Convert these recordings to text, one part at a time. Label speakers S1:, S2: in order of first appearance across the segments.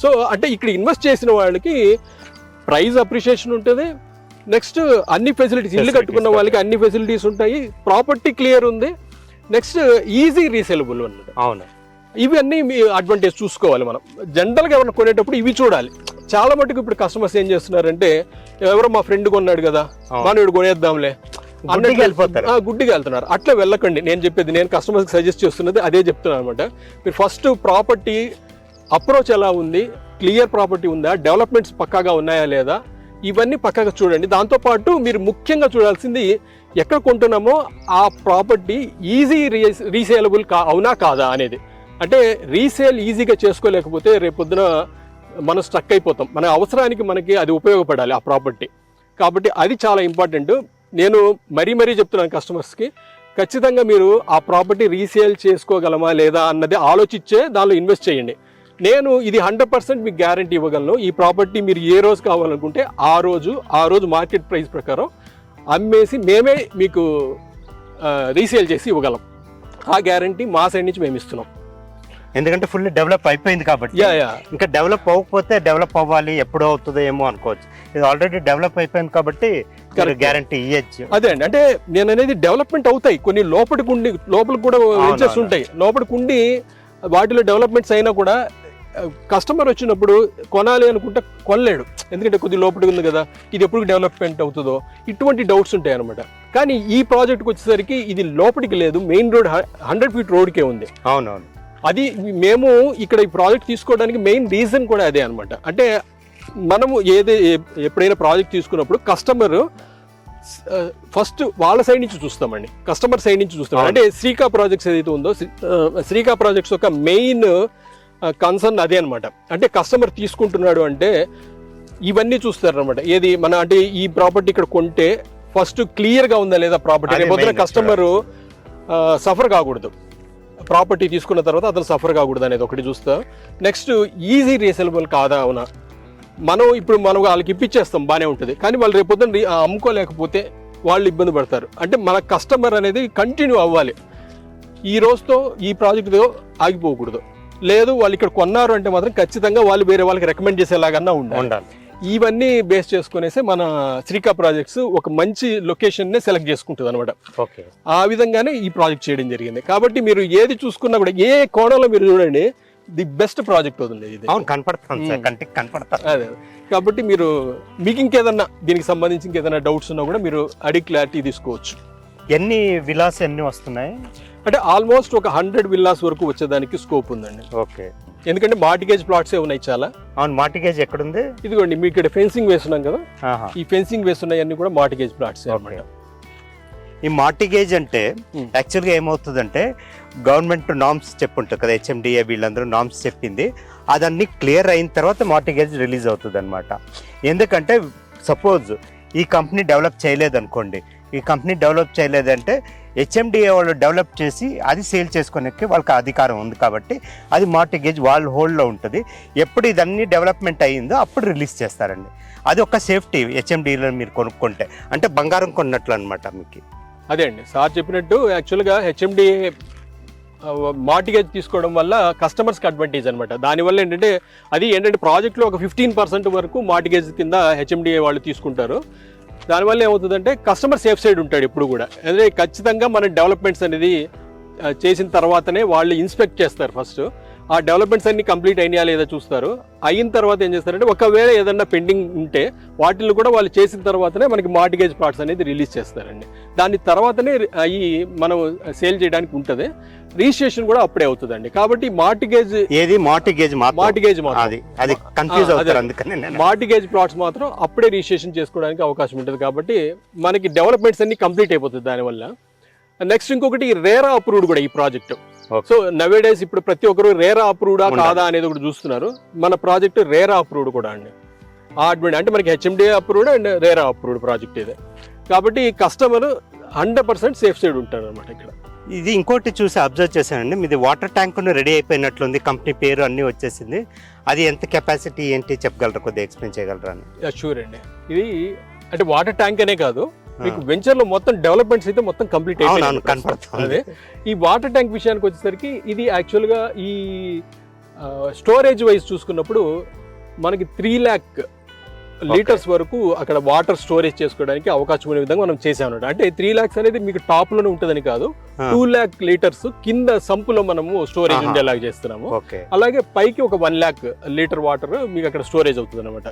S1: So అంటే ఇక్కడ invest చేసిన వాళ్ళకి ప్రైస్ అప్రిషియేషన్ ఉంటుంది, నెక్స్ట్ అన్ని ఫెసిలిటీస్, ఇల్లు కట్టుకున్న వాళ్ళకి అన్ని ఫెసిలిటీస్ ఉంటాయి, ప్రాపర్టీ క్లియర్ ఉంది, నెక్స్ట్ ఈజీ రీసేలబుల్ అన్నమాట.
S2: అవును,
S1: ఇవన్నీ మీ అడ్వాంటేజ్ చూసుకోవాలి మనం. జనరల్గా ఎవరైనా కొనేటప్పుడు ఇవి చూడాలి. చాలా మటుకు ఇప్పుడు కస్టమర్స్ ఏం చేస్తున్నారంటే, ఎవరో మా ఫ్రెండ్ కొన్నాడు కదా మనోడు కొనేద్దాంలే గుడ్డిగా వెళ్తున్నారు. అట్లా వెళ్ళకండి. నేను చెప్పేది, నేను కస్టమర్స్కి సజెస్ట్ చేస్తున్నది అదే చెప్తున్నాను అనమాట. మీరు ఫస్ట్ ప్రాపర్టీ అప్రోచ్ ఎలా ఉంది, క్లియర్ ప్రాపర్టీ ఉందా, డెవలప్మెంట్స్ పక్కాగా ఉన్నాయా లేదా, ఇవన్నీ పక్కాగా చూడండి. దాంతోపాటు మీరు ముఖ్యంగా చూడాల్సింది ఎక్కడ కొంటున్నామో ఆ ప్రాపర్టీ ఈజీ రీసేలబుల్ అవునా కాదా అనేది. అంటే రీసేల్ ఈజీగా చేసుకోలేకపోతే రేపొద్దున మనం స్ట్రక్ అయిపోతాం. మన అవసరానికి మనకి అది ఉపయోగపడాలి ఆ ప్రాపర్టీ. కాబట్టి అది చాలా ఇంపార్టెంట్. నేను మరీ చెప్తున్నాను కస్టమర్స్కి, ఖచ్చితంగా మీరు ఆ ప్రాపర్టీ రీసేల్ చేసుకోగలమా లేదా అన్నది ఆలోచించే దానిలో ఇన్వెస్ట్ చేయండి. నేను ఇది 100% మీకు గ్యారంటీ ఇవ్వగలను. ఈ ప్రాపర్టీ మీరు ఏ రోజు కావాలనుకుంటే ఆ రోజు మార్కెట్ ప్రైస్ ప్రకారం అమ్మేసి మేమే మీకు రీసేల్ చేసి ఇవ్వగలం. ఆ గ్యారంటీ మా సైడ్ నుంచి మేము ఇస్తున్నాం.
S2: ఎందుకంటే ఫుల్ డెవలప్ అయిపోయింది కాబట్టి. ఇంకా డెవలప్ అవ్వకపోతే డెవలప్ అవ్వాలి ఎప్పుడు అవుతుందో ఏమో అనుకోవచ్చు. ఇది ఆల్రెడీ డెవలప్ అయిపోయింది కాబట్టి గ్యారంటీ ఇవ్వచ్చు.
S1: అదే అండి, అంటే నేను అనేది డెవలప్మెంట్ అవుతాయి కొన్ని, లోపలికి కూడా వెంచర్స్ ఉంటాయి. లోపలికి ఉండి వాటిలో డెవలప్మెంట్స్ అయినా కూడా కస్టమర్ వచ్చినప్పుడు కొనాలి అనుకుంటే కొనలేడు, ఎందుకంటే కొద్దిగా లోపలికి ఉంది కదా, ఇది ఎప్పుడు డెవలప్మెంట్ అవుతుందో, ఇటువంటి డౌట్స్ ఉంటాయి అనమాట. కానీ ఈ ప్రాజెక్ట్కి వచ్చేసరికి ఇది లోపలికి లేదు, మెయిన్ రోడ్ 100 feet రోడ్కే ఉంది.
S2: అవునవును,
S1: అది మేము ఇక్కడ ఈ ప్రాజెక్ట్ తీసుకోవడానికి మెయిన్ రీజన్ కూడా అదే అనమాట. అంటే మనము ఎప్పుడైనా ప్రాజెక్ట్ తీసుకున్నప్పుడు కస్టమర్ ఫస్ట్ వాళ్ళ సైడ్ నుంచి చూస్తామండి, కస్టమర్ సైడ్ నుంచి చూస్తాం. అంటే శ్రీకా ప్రాజెక్ట్స్ ఏదైతే ఉందో, శ్రీకా ప్రాజెక్ట్స్ యొక్క మెయిన్ కన్సర్న్ అదే అనమాట. అంటే కస్టమర్ తీసుకుంటున్నాడు అంటే ఇవన్నీ చూస్తారనమాట. ఏది మన అంటే ఈ ప్రాపర్టీ ఇక్కడ కొంటే ఫస్ట్ క్లియర్గా ఉందా లేదా ప్రాపర్టీ, రేపొద్దున కస్టమర్ సఫర్ కాకూడదు, ప్రాపర్టీ తీసుకున్న తర్వాత అతను సఫర్ కాకూడదు అనేది ఒకటి చూస్తా. నెక్స్ట్ ఈజీ రీసేలబుల్ కాదా అవునా. మనం వాళ్ళకి ఇప్పించేస్తాం బాగానే ఉంటుంది, కానీ వాళ్ళు రేపొద్దున అమ్ముకోలేకపోతే వాళ్ళు ఇబ్బంది పడతారు. అంటే మన కస్టమర్ అనేది కంటిన్యూ అవ్వాలి, ఈ రోజుతో ఈ ప్రాజెక్టుతో ఆగిపోకూడదు. లేదు వాళ్ళు ఇక్కడ కొన్నారు అంటే మాత్రం ఖచ్చితంగా వాళ్ళు వేరే వాళ్ళకి రికమెండ్ చేసేలాగన్నా ఉండాలి. ఇవన్నీ బేస్ చేసుకునేసి మన శ్రీకా ప్రాజెక్ట్స్ ఒక మంచి లొకేషన్ నే సెలెక్ట్ చేసుకుంటుంది అనమాట. ఆ విధంగానే ఈ ప్రాజెక్ట్ చేయడం జరిగింది. కాబట్టి మీరు ఏది చూసుకున్నా కూడా ఏ కోణంలో మీరు చూడండి, ది బెస్ట్ ప్రాజెక్ట్ అవుతుంది ఇది. అదే కాబట్టి మీకు ఇంకేదన్నా దీనికి సంబంధించి ఇంకేదైనా డౌట్స్ ఉన్నా కూడా మీరు అడిగి క్లారిటీ తీసుకోవచ్చు.
S2: ఎన్ని విలాస్ ఎన్ని వస్తున్నాయి
S1: అంటే ఆల్మోస్ట్ ఒక 100 విల్లాస్ వరకు వచ్చేదానికి స్కోప్ ఉందండి.
S2: ఓకే,
S1: ఎందుకంటే మార్టిగేజ్ ప్లాట్సే ఉన్నాయి చాలా.
S2: అవును, మార్టిగేజ్ ఎక్కడుంది?
S1: ఇదిగోండి మీకు ఇక్కడ ఫెన్సింగ్ వేస్తున్నాం కదా, ఈ ఫెన్సింగ్ వేస్తున్నాయన్నీ కూడా మార్టిగేజ్ ప్లాట్స్ అన్నమాట.
S2: ఈ మార్టిగేజ్ అంటే యాక్చువల్గా ఏమవుతుందంటే గవర్నమెంట్ నామ్స్ చెప్పుంటుంది కదా, HMDA వీళ్ళందరూ నామ్స్ చెప్పింది, అదన్నీ క్లియర్ అయిన తర్వాత మార్టిగేజ్ రిలీజ్ అవుతుంది అనమాట. ఎందుకంటే సపోజ్ ఈ కంపెనీ డెవలప్ చేయలేదనుకోండి, ఈ కంపెనీ డెవలప్ చేయలేదంటే HMDA వాళ్ళు డెవలప్ చేసి అది సేల్ చేసుకునే వాళ్ళకి అధికారం ఉంది కాబట్టి అది మార్టిగేజ్ వాళ్ళ హోల్డ్లో ఉంటుంది. ఎప్పుడు ఇదన్నీ డెవలప్మెంట్ అయ్యిందో అప్పుడు రిలీజ్ చేస్తారండి. అది ఒక సేఫ్టీ HMDAలో మీరు కొనుక్కుంటే, అంటే బంగారం కొన్నట్లు అనమాట మీకు.
S1: అదే అండి సార్ చెప్పినట్టు, యాక్చువల్గా HMDA మార్టిగేజ్ తీసుకోవడం వల్ల కస్టమర్స్కి అడ్వాంటేజ్ అనమాట. దానివల్ల ఏంటంటే ప్రాజెక్ట్లో ఒక 15% వరకు మార్టిగేజ్ కింద HMDA వాళ్ళు తీసుకుంటారు. దానివల్ల ఏమవుతుందంటే కస్టమర్ సేఫ్ సైడ్ ఉంటాడు ఎప్పుడు కూడా. అదే ఖచ్చితంగా మన డెవలప్మెంట్స్ అనేది చేసిన తర్వాతనే వాళ్ళు ఇన్స్పెక్ట్ చేస్తారు. ఫస్ట్ ఆ డెవలప్మెంట్స్ అన్ని కంప్లీట్ అయినా లేదా చూస్తారు. అయిన తర్వాత ఏం చేస్తారంటే ఒకవేళ ఏదన్నా పెండింగ్ ఉంటే వాటిని కూడా వాళ్ళు చేసిన తర్వాతనే మనకి మార్టిగేజ్ ప్లాట్స్ అనేది రిలీజ్ చేస్తారండి. దాని తర్వాతనే అవి మనం సేల్ చేయడానికి ఉంటుంది. రిజిస్ట్రేషన్ కూడా అప్పుడే అవుతుందండి. కాబట్టి మార్టిగేజ్ ప్లాట్స్ మాత్రం అప్పుడే రిజిస్ట్రేషన్ చేసుకోవడానికి అవకాశం ఉంటుంది. కాబట్టి మనకి డెవలప్మెంట్స్ అన్ని కంప్లీట్ అయిపోతుంది దానివల్ల. నెక్స్ట్ ఇంకొకటి రేరా అప్రూవ్డ్ కూడా ఈ ప్రాజెక్ట్. సో నవేడేస్ ఇప్పుడు ప్రతి ఒక్కరు రేరా అప్రూవ్డా కాదా అనేది ఒకటి చూస్తున్నారు. మన ప్రాజెక్ట్ రేరా అప్రూవ్డ్ కూడా అండి. అంటే మనకి HMDA approved and RERA approved project ఇదే. కాబట్టి కస్టమర్ 100% సేఫ్ సైడ్ ఉంటారు అనమాట ఇక్కడ.
S2: ఇది ఇంకోటి చూసి అబ్జర్వ్ చేశానండి, మీది వాటర్ ట్యాంక్ రెడీ అయిపోయినట్లుంది, కంపెనీ పేరు అన్నీ వచ్చేసింది. అది ఎంత కెపాసిటీ ఏంటి చెప్పగలరా, కొద్దిగా ఎక్స్ప్లెయిన్ చేయగలరా అని?
S1: షూర్ అండి. ఇది అంటే వాటర్ ట్యాంక్ అనే కాదు, మీకు వెంచర్ లో మొత్తం డెవలప్మెంట్స్ అయితే మొత్తం కంప్లీట్ అయిపోయింది. ఈ వాటర్ ట్యాంక్ విషయానికి వచ్చేసరికి ఇది యాక్చువల్ గా ఈ స్టోరేజ్ వైజ్ చూసుకున్నప్పుడు మనకి 3 lakh లీటర్స్ వరకు అక్కడ వాటర్ స్టోరేజ్ చేసుకోవడానికి అవకాశం ఉండే విధంగా మనం చేసామన్నమాట. అంటే 3 lakhs అనేది మీకు టాప్ లోనే ఉంటుందని కాదు, 2 lakh లీటర్స్ కింద సంపులో మనము స్టోరేజ్ ఉండేలాగా చేస్తున్నాము. అలాగే పైకి ఒక 1 lakh లీటర్ వాటర్ మీకు అక్కడ స్టోరేజ్ అవుతుంది అనమాట.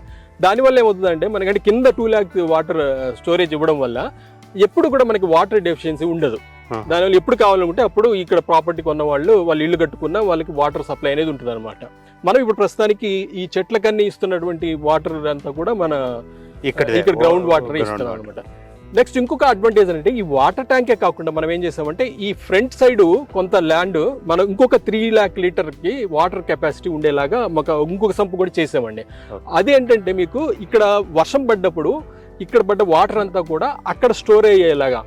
S1: దానివల్ల ఏమవుతుందంటే మనకంటే కింద 2 lakh వాటర్ స్టోరేజ్ ఇవ్వడం వల్ల ఎప్పుడు కూడా మనకి వాటర్ డెఫిషియన్సీ ఉండదు. దానివల్ల ఎప్పుడు కావాలనుకుంటే అప్పుడు ఇక్కడ ప్రాపర్టీ కొన్న వాళ్ళు ఇల్లు కట్టుకున్న వాళ్ళకి వాటర్ సప్లై అనేది ఉంటుంది అనమాట. మనం ఇప్పుడు ప్రస్తుతానికి ఈ చెట్లకన్నీ ఇస్తున్నటువంటి వాటర్ అంతా కూడా మన ఇక్కడ గ్రౌండ్ వాటర్ ఇస్తున్నాం అనమాట. నెక్స్ట్ ఇంకొక అడ్వాంటేజ్ అంటే ఈ వాటర్ ట్యాంకే కాకుండా మనం ఏం చేసామంటే ఈ ఫ్రంట్ సైడ్ కొంత ల్యాండ్ మనం ఇంకొక 3 lakh లీటర్కి వాటర్ కెపాసిటీ ఉండేలాగా ఇంకొక సంపు కూడా చేసామండి. అదేంటంటే మీకు ఇక్కడ వర్షం పడ్డప్పుడు ఇక్కడ పడ్డ వాటర్ అంతా కూడా అక్కడ స్టోర్ అయ్యేలాగా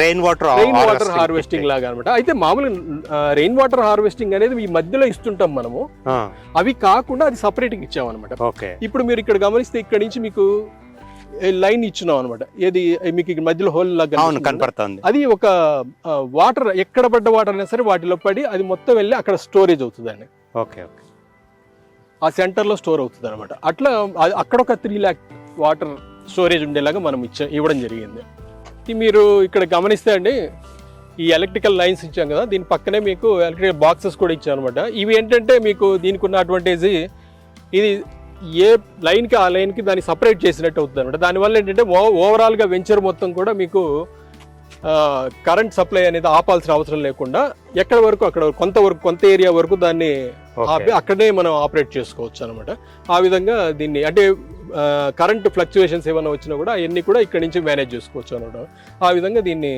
S1: రెయిన్ వాటర్ హార్వెస్టింగ్ లాగా అనమాట. అయితే మామూలుగా రెయిన్ వాటర్ హార్వెస్టింగ్ అనేది ఈ మధ్యలో ఇస్తుంటాం మనము, అవి కాకుండా అది సపరేట్ గా ఇచ్చామన్నమాట. ఇప్పుడు మీరు ఇక్కడ గమనిస్తే ఇక్కడ నుంచి మీకు లైన్ ఇచ్చినాం అనమాట. ఏది మీకు మధ్యలో హోల్ లాగా కనపడుతుంది. అది ఒక వాటర్ ఎక్కడ పడ్డ వాటర్ అయినా సరే వాటిలో పడి అది మొత్తం వెళ్ళి అక్కడ స్టోరేజ్ అవుతుందండి. ఆ సెంటర్ లో స్టోర్ అవుతుంది అనమాట. అట్లా అక్కడ ఒక 3 lakh వాటర్ స్టోరేజ్ ఉండేలాగా మనం ఇవ్వడం జరిగింది. మీరు ఇక్కడ గమనిస్తే అండి ఈ ఎలక్ట్రికల్ లైన్స్ ఇచ్చాం కదా, దీని పక్కనే మీకు ఎలక్ట్రికల్ బాక్సెస్ కూడా ఇచ్చాం అనమాట. ఇవి ఏంటంటే మీకు దీనికి ఉన్న అడ్వాంటేజ్ ఇది ఏ లైన్కి ఆ లైన్కి దాన్ని సపరేట్ చేసినట్టు అవుతుంది అనమాట. దానివల్ల ఏంటంటే ఓవరాల్గా వెంచర్ మొత్తం కూడా మీకు కరెంట్ సప్లై అనేది ఆపాల్సిన అవసరం లేకుండా ఎక్కడ వరకు అక్కడ కొంత ఏరియా వరకు దాన్ని అక్కడే మనం ఆపరేట్ చేసుకోవచ్చు అనమాట. ఆ విధంగా దీన్ని అంటే కరెంట్ ఫ్లక్చువేషన్స్ ఏమైనా వచ్చినా కూడా అవన్నీ కూడా ఇక్కడ నుంచి మేనేజ్ చేసుకోవచ్చు అనమాట. ఆ విధంగా దీన్ని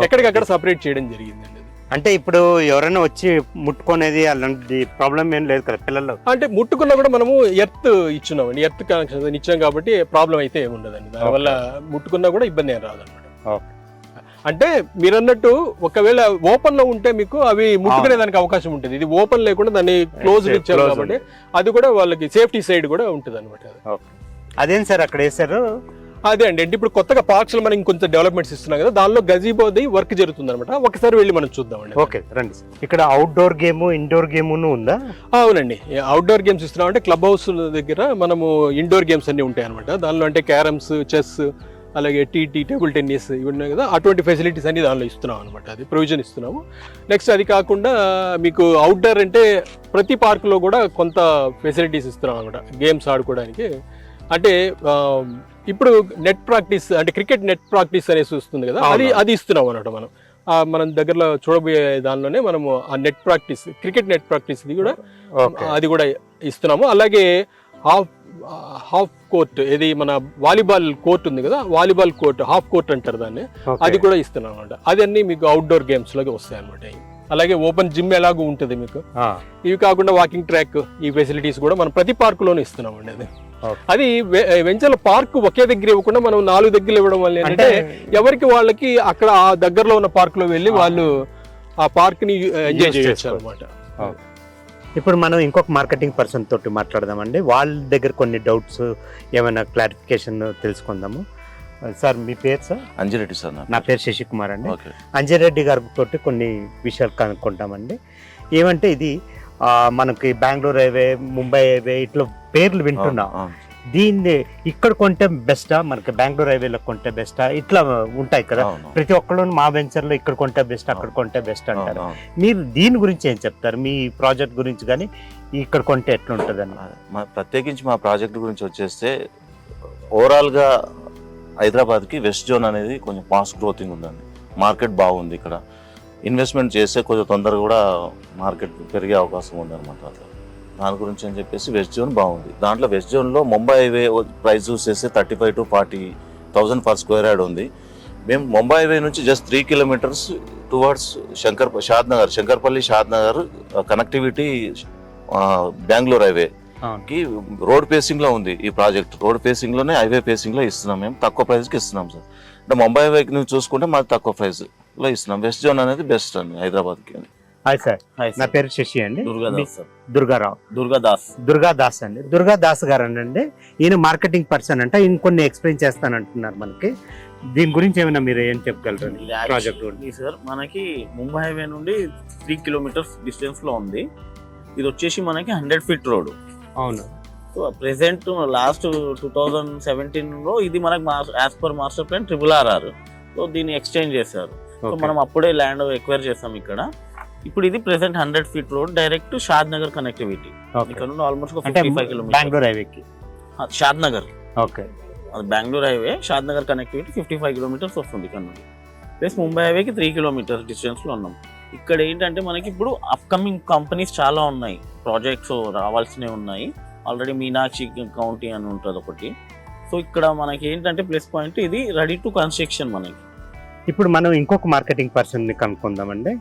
S1: ఎక్కడికక్కడ సపరేట్ చేయడం జరిగిందండి.
S2: అంటే ఇప్పుడు ఎవరైనా వచ్చి ముట్టుకునేది అలాంటి ప్రాబ్లం ఏం లేదు కదా పిల్లలు?
S1: అంటే ముట్టుకున్నా కూడా మనము ఎర్త్ ఇచ్చున్నామండి, ఎర్త్ కనెక్షన్ ఇచ్చాం కాబట్టి ప్రాబ్లం అయితే ఏమి ఉండదండి. దానివల్ల ముట్టుకున్నా కూడా ఇబ్బంది ఏం రాదనమాట. అంటే మీరు అన్నట్టు ఒకవేళ ఓపెన్ లో ఉంటే మీకు అవి ముట్టుకునే దానికి అవకాశం ఉంటుంది. ఇది ఓపెన్ లేకుండా దాన్ని క్లోజ్ ఇచ్చారు కాబట్టి అది కూడా వాళ్ళకి సేఫ్టీ సైడ్ కూడా ఉంటుంది అనమాట.
S2: అదేం సార్ అక్కడ వేసారు?
S1: అదే అండి. అంటే ఇప్పుడు కొత్తగా పార్క్స్ లో మనం ఇంకొంత డెవలప్మెంట్స్ ఇస్తున్నాం కదా, దానిలో గజీబోది వర్క్ జరుగుతుంది అనమాట. ఒకసారి వెళ్ళి మనం చూద్దామండి.
S2: ఓకే రండి. ఇక్కడ అవుట్డోర్ గేమ్ ఇండోర్ గేమ్ ఉందా?
S1: అవునండి, అవుట్డోర్ గేమ్స్ ఇస్తున్నాం. అంటే క్లబ్ హౌస్ దగ్గర మనము ఇండోర్ గేమ్స్ అన్ని ఉంటాయి అనమాట. దానిలో అంటే క్యారమ్స్, చెస్, అలాగే టేబుల్ టెన్నిస్ ఇవి ఉన్నాయి కదా, అటువంటి ఫెసిలిటీస్ అన్ని దానిలో ఇస్తున్నాం అనమాట. అది ప్రొవిజన్ ఇస్తున్నాము. నెక్స్ట్ అది కాకుండా మీకు అవుట్డోర్ అంటే ప్రతి పార్కులో కూడా కొంత ఫెసిలిటీస్ ఇస్తున్నాం అనమాట గేమ్స్ ఆడుకోవడానికి. అంటే ఇప్పుడు నెట్ ప్రాక్టీస్ అంటే క్రికెట్ నెట్ ప్రాక్టీస్ అనేసి వస్తుంది కదా, అది ఇస్తున్నాం అనమాట. మనం దగ్గరలో చూడబోయే దానిలోనే మనము ఆ net practice, cricket net practice అది కూడా ఇస్తున్నాము. అలాగే హాఫ్ కోర్ట్, ఇది మన వాలీబాల్ కోర్ట్ ఉంది కదా, వాలీబాల్ కోర్ట్ హాఫ్ కోర్ట్ అంటారు దాన్ని, అది కూడా ఇస్తున్నాం అనమాట. అది అన్ని మీకు అవుట్డోర్ గేమ్స్ లాగా వస్తాయి అనమాట. అలాగే ఓపెన్ జిమ్ ఎలాగూ ఉంటుంది మీకు. ఇవి కాకుండా వాకింగ్ ట్రాక్, ఈ ఫెసిలిటీస్ కూడా మనం ప్రతి పార్కులోనే ఇస్తున్నాం అండి. అది వెంచర్ల పార్క్ ఒకే దగ్గర ఇవ్వకుండా మనం 4 దగ్గర ఇవ్వడం వల్ల ఏంటంటే ఎవరికి వాళ్ళకి అక్కడ ఆ దగ్గరలో ఉన్న పార్క్ లో వెళ్ళి వాళ్ళు ఆ పార్క్ ని ఎంజాయ్ చేయొచ్చు అనమాట.
S2: ఇప్పుడు మనం ఇంకొక మార్కెటింగ్ పర్సన్ తోటి మాట్లాడదామండి. వాళ్ళ దగ్గర కొన్ని డౌట్స్ ఏమైనా క్లారిఫికేషన్ తెలుసుకుందాము. సార్ మీ పేరు? Sir
S3: Anji Reddy sir.
S2: నా పేరు శశికుమార్ అండి. అంజిరెడ్డి గారితో కొన్ని విషయాలు కనుక్కుంటామండి. ఏమంటే ఇది మనకి బెంగళూరు హైవే, ముంబై హైవే ఇట్లా పేర్లు వింటున్నాం. దీన్ని ఇక్కడ కొంటే బెస్టా, మనకి బెంగళూరు హైవేలో కొంటే బెస్టా, ఇట్లా ఉంటాయి కదా. ప్రతి ఒక్కళ్ళు మా వెంచర్ లో ఇక్కడ కొంటే బెస్ట్, అక్కడ కొంటే బెస్ట్ అంటారు. మీరు దీని గురించి ఏం చెప్తారు? మీ ప్రాజెక్ట్ గురించి కానీ ఇక్కడ కొంటే ఎట్లా ఉంటుంది అని.
S3: ప్రత్యేకించి మా ప్రాజెక్ట్ గురించి వచ్చేస్తే ఓవరాల్ గా హైదరాబాద్ కి వెస్ట్ జోన్ అనేది కొంచెం ఫాస్ట్ గ్రోతింగ్ ఉందండి. మార్కెట్ బాగుంది. ఇక్కడ ఇన్వెస్ట్మెంట్ చేస్తే కొంచెం తొందరగా కూడా మార్కెట్ పెరిగే అవకాశం ఉందన్నమాట. అట్లా దాని గురించి అని చెప్పేసి వెస్ట్ జోన్ బాగుంది. దాంట్లో వెస్ట్ జోన్లో ముంబై హైవే ప్రైస్ చూసేస్తే 35,000 to 40,000 per square yard ఉంది. మేము ముంబై హైవే నుంచి just 3 kilometers towards Shankarpally Shadnagar connectivity Bengaluru highway కి రోడ్ ఫేసింగ్ లో ఉంది ఈ ప్రాజెక్ట్. రోడ్ ఫేసింగ్ లోనే హైవే ఫేసింగ్ లో ఇస్తున్నాం. మేము తక్కువ ప్రైస్ కి ఇస్తున్నాం సార్. అంటే ముంబై హైవే నుంచి చూసుకుంటే మాది తక్కువ ప్రైస్ లో ఇస్తున్నాం. వెస్ట్ జోన్ అనేది బెస్ట్ అండి హైదరాబాద్ కి.
S2: హాయ్ సార్, నా పేరు శశి అండి.
S3: దుర్గాదాస్
S2: అండి. దుర్గాదాస్ గారు అండి. ఈయన మార్కెటింగ్ పర్సన్ అంట. ఈయన కొన్ని ఎక్స్ప్లెయిన్ చేస్తానంటున్నారు మనకి. దీని గురించి ఏమైనా మీరు ఏం చెప్పగలరు?
S4: ప్రాజెక్ట్ సార్ మనకి ముంబై హైవే నుండి 3 kilometers డిస్టెన్స్ లో ఉంది. ఇది వచ్చేసి మనకి 100 ఫీట్ రోడ్.
S2: అవును.
S4: సో ప్రెసెంట్ లాస్ట్ 2017లో ఇది మనకి as per master plan RRR. So దీన్ని ఎక్స్చేంజ్ చేశారు. సో మనం అప్పుడే ల్యాండ్ ఎక్వైర్ చేస్తాం ఇక్కడ. ఇప్పుడు ఇది ప్రెసెంట్ 100 ఫీట్ రోడ్ డైరెక్ట్ షాద్ నగర్ కనెక్టివిటీ. ఇక్కడ నుండి ఆల్మోస్ట్ 55 కిలోమీటర్.
S2: బెంగళూరు హైవేకి
S4: షాద్ నగర్.
S2: ఓకే.
S4: అది బెంగళూరు హైవే షాద్ నగర్ కనెక్టివిటీ 55 కిలోమీటర్స్ వస్తుంది ఇక్కడ నుండి. ప్లస్ ముంబై హైవేకి 3 కిలోమీటర్స్ డిస్టెన్స్లో ఉన్నాం. ఇక్కడ ఏంటంటే మనకి ఇప్పుడు అప్కమింగ్ కంపెనీస్ చాలా ఉన్నాయి, ప్రాజెక్ట్స్ రావాల్సినవి ఉన్నాయి. ఆల్రెడీ మీనాక్షి కౌంటీ అని ఉంటుంది ఒకటి. సో ఇక్కడ మనకి ఏంటంటే ప్లస్ పాయింట్ ఇది రెడీ టు కన్స్ట్రక్షన్ మనకి.
S2: ఇప్పుడు మనం ఇంకొక మార్కెటింగ్ పర్సన్ని కనుక్కుందామండి.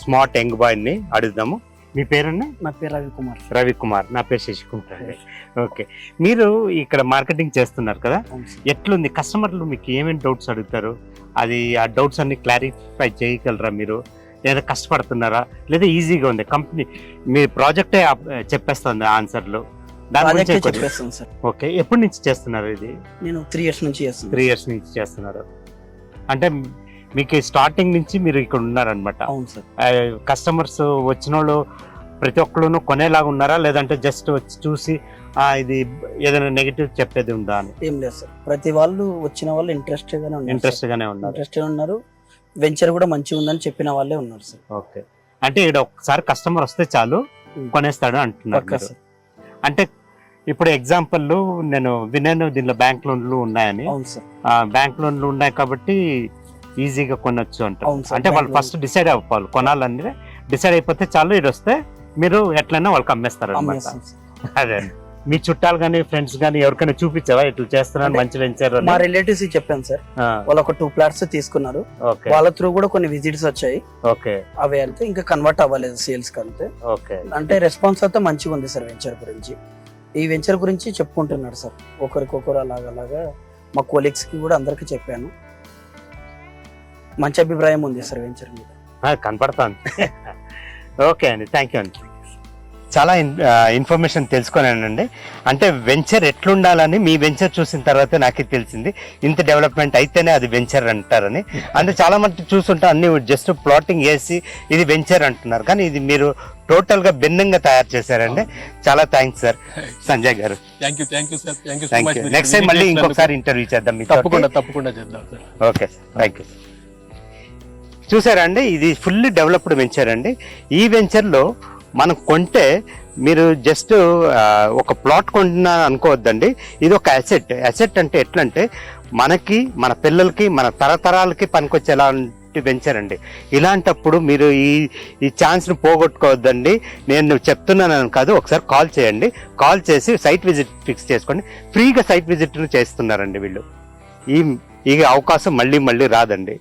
S2: స్మార్ట్ యంగ్ బాయ్ని అడుగుదాము. మీ పేరండి?
S5: నా పేరు రవికుమార్.
S2: రవికుమార్. నా పేరు శశికుమార్ అండి. ఓకే. మీరు ఇక్కడ మార్కెటింగ్ చేస్తున్నారు కదా, ఎట్లుంది? కస్టమర్లు మీకు ఏమేమి డౌట్స్ అడుగుతారు? అది ఆ డౌట్స్ అన్ని క్లారిఫై చేయగలరా మీరు? లేదా కష్టపడుతున్నారా, లేదా ఈజీగా ఉంది కంపెనీ? మీ ప్రాజెక్టే చెప్పేస్తుంది ఆన్సర్లు, దాని గురించి
S5: చెప్పేస్తాను సార్.
S2: ఓకే. ఎప్పటి నుంచి చేస్తున్నారు ఇది?
S5: నేను 3 ఇయర్స్ నుంచి చేస్తాను.
S2: 3 ఇయర్స్ నుంచి చేస్తున్నారు అంటే మీకు స్టార్టింగ్ నుంచి మీరు ఇక్కడ ఉన్నారనమాట.
S5: అవును సార్.
S2: కస్టమర్స్ వచ్చిన వాళ్ళు ప్రతి ఒక్కరు కొనేలాగా ఉన్నారా, లేదంటే జస్ట్ వచ్చి చూసి ఇది ఏదైనా నెగిటివ్ చెప్పేది ఉందా అని?
S5: ఏం లేదు సార్, ప్రతి వాళ్ళు వచ్చిన వాళ్ళు ఇంట్రెస్ట్ గానే ఉన్నారు. వెంచర్ కూడా మంచిగా ఉందని చెప్పిన వాళ్ళే ఉన్నారు సార్.
S2: ఓకే. అంటే ఇక్కడ ఒకసారి కస్టమర్ వస్తే చాలు కొనేస్తాడు అంటున్నారు మీరు. అంటే ఇప్పుడు ఎగ్జాంపుల్ నేను విన్నాను దీనిలో బ్యాంక్ లోన్లు ఉన్నాయని.
S5: అవును సార్.
S2: బ్యాంక్ లోన్లు ఉన్నాయి కాబట్టి ఈజీగా కొనొచ్చు అంటారు.
S5: అవును సార్.
S2: అంటే వాళ్ళు ఫస్ట్ డిసైడ్ అవ్వాలి, కొనాలని డిసైడ్ అయిపోతే చాలు ఇది వస్తే మీరు ఎట్లయినా వాళ్ళకి అమ్మేస్తారు అనమాట. అదే మీ చుట్టాలు కానీ ఫ్రెండ్స్ కానీ ఎవరికైనా చూపించావా ఇట్లా చేస్తున్నాను మంచి వెంచర్?
S5: మా రిలేటివ్స్ చెప్పాను సార్, వాళ్ళు ఒక 2 ప్లాట్స్ తీసుకున్నారు.
S2: ఓకే.
S5: వాళ్ళ త్రూ కూడా కొన్ని విజిట్స్ వచ్చాయి.
S2: ఓకే.
S5: అవి వెళ్తే ఇంకా కన్వర్ట్ అవ్వలేదు సేల్స్ కి అంతే.
S2: ఓకే.
S5: అంటే రెస్పాన్స్ అయితే మంచిగా ఉంది సార్ వెంచర్ గురించి. ఈ వెంచర్ గురించి చెప్పుకుంటున్నారు సార్, ఒకరికొకరు అలాగా మా కొలీగ్స్ కి కూడా అందరికి చెప్పాను. మంచి అభిప్రాయం ఉంది సార్ వెంచర్ మీద.
S2: కనపడతాను. ఓకే అండి, థ్యాంక్ యూ అండి. చాలా ఇన్ఫర్మేషన్ తెలుసుకున్నానండి. అంటే వెంచర్ ఎట్లుండాలని మీ వెంచర్ చూసిన తర్వాత నాకే తెలిసింది, ఇంత డెవలప్మెంట్ అయితేనే అది వెంచర్ అంటారని. అంటే చాలా మంది చూస్తుంటే అన్ని జస్ట్ ప్లాటింగ్ వేసి ఇది వెంచర్ అంటున్నారు, కానీ ఇది మీరు టోటల్ గా భిన్నంగా తయారు చేశారండి. చాలా థ్యాంక్స్ సార్ సంజయ్ గారు.
S1: Thank you sir.
S2: Next time మళ్ళీ ఇంకొకసారి ఇంటర్వ్యూ చేద్దాం.
S1: తప్పకుండా చేద్దాం సార్.
S2: Okay, thank you. చూసారా అండి, ఇది ఫుల్లీ డెవలప్డ్ వెంచర్ అండి. ఈ వెంచర్లో మనం కొంటే మీరు జస్ట్ ఒక ప్లాట్ కొంటున్నా అనుకోవద్దండి, ఇది ఒక అసెట్. అంటే ఎట్లంటే మనకి, మన పిల్లలకి, మన తరతరాలకి పనికొచ్చేలాంటి వెంచర్ అండి. ఇలాంటప్పుడు మీరు ఈ ఛాన్స్ని పోగొట్టుకోవద్దండి. నేను చెప్తున్నాను కాదు, ఒకసారి కాల్ చేయండి. కాల్ చేసి సైట్ విజిట్ ఫిక్స్ చేసుకోండి. ఫ్రీగా సైట్ విజిట్ చేస్తున్నారండి వీళ్ళు. ఈ అవకాశం మళ్ళీ రాదండి.